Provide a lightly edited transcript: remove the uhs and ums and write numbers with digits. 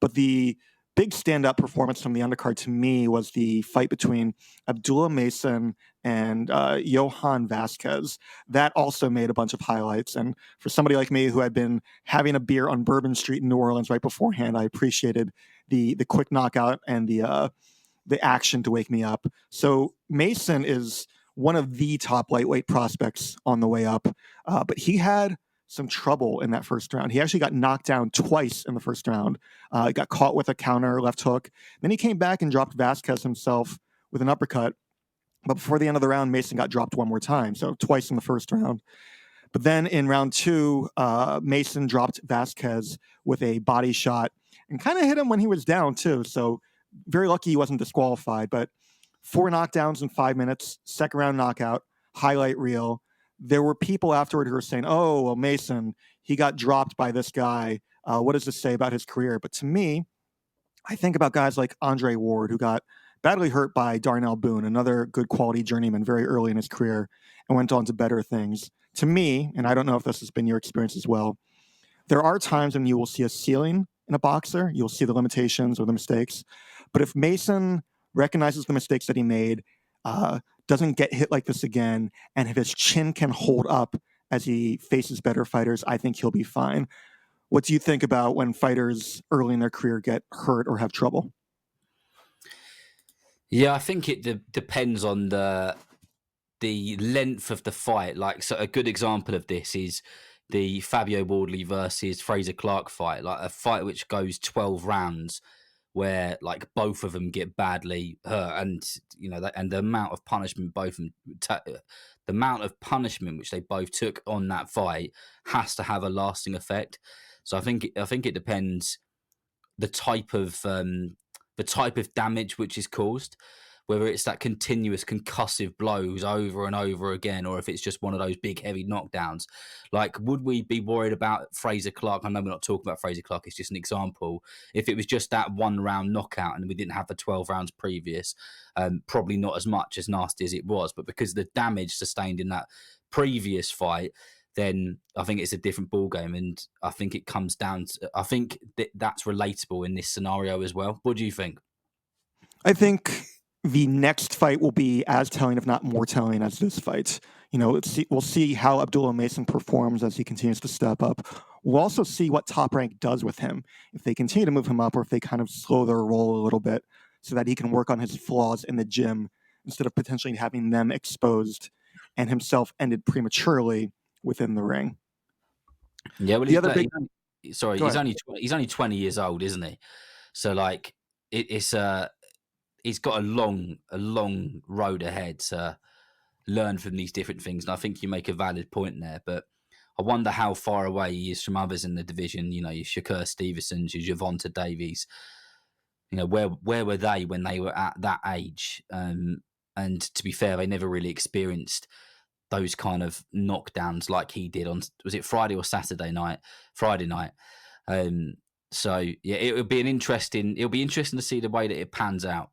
But the big stand-up performance from the undercard to me was the fight between Abdullah Mason and Yohan Vasquez. That also made a bunch of highlights. And for somebody like me who had been having a beer on Bourbon Street in New Orleans right beforehand, I appreciated the quick knockout and the action to wake me up. So Mason is one of the top lightweight prospects on the way up, but he had some trouble in that first round. He actually got knocked down twice in the first round. Got caught with a counter left hook. Then he came back and dropped Vasquez himself with an uppercut. But before the end of the round, Mason got dropped one more time, so twice in the first round. But then in round two, Mason dropped Vasquez with a body shot and kind of hit him when he was down too. So very lucky he wasn't disqualified. But 4 knockdowns in 5 minutes, second round knockout, highlight reel. There were people afterward who were saying, oh, well, Mason, he got dropped by this guy. What does this say about his career? But to me, I think about guys like Andre Ward, who got badly hurt by Darnell Boone, another good quality journeyman very early in his career, and went on to better things. To me, and I don't know if this has been your experience as well, there are times when you will see a ceiling in a boxer. You'll see the limitations or the mistakes. But if Mason recognizes the mistakes that he made, doesn't get hit like this again, and if his chin can hold up as he faces better fighters, I think he'll be fine. What do you think about when fighters early in their career get hurt or have trouble? Yeah, I think it depends on the length of the fight. Like, so a good example of this is the Fabio Wardley versus Fraser Clark fight, like a fight which goes 12 rounds, where like both of them get badly hurt, and and the amount of punishment the amount of punishment which they both took on that fight has to have a lasting effect. So I think it depends the type of damage which is caused, whether it's that continuous concussive blows over and over again, or if it's just one of those big heavy knockdowns. Like, would we be worried about Fraser Clark? I know we're not talking about Fraser Clark, it's just an example. If it was just that 1 round knockout and we didn't have the 12 rounds previous, probably not as much as nasty as it was. But because of the damage sustained in that previous fight, then I think it's a different ballgame. And I think it comes down to, I think that's relatable in this scenario as well. What do you think? I think the next fight will be as telling, if not more telling, as this fight. We'll see how Abdullah Mason performs as he continues to step up. We'll also see what Top Rank does with him, if they continue to move him up or if they kind of slow their roll a little bit so that he can work on his flaws in the gym instead of potentially having them exposed and himself ended prematurely within the ring. Yeah, well, he's only 20 years old, isn't he? So like he's got a long road ahead to learn from these different things, and I think you make a valid point there. But I wonder how far away he is from others in the division. Your Shakur Stevensons, your Gervonta Davies. Where were they when they were at that age? And to be fair, they never really experienced those kind of knockdowns like he did on, was it Friday or Saturday night? Friday night. So yeah, it'll be interesting to see the way that it pans out.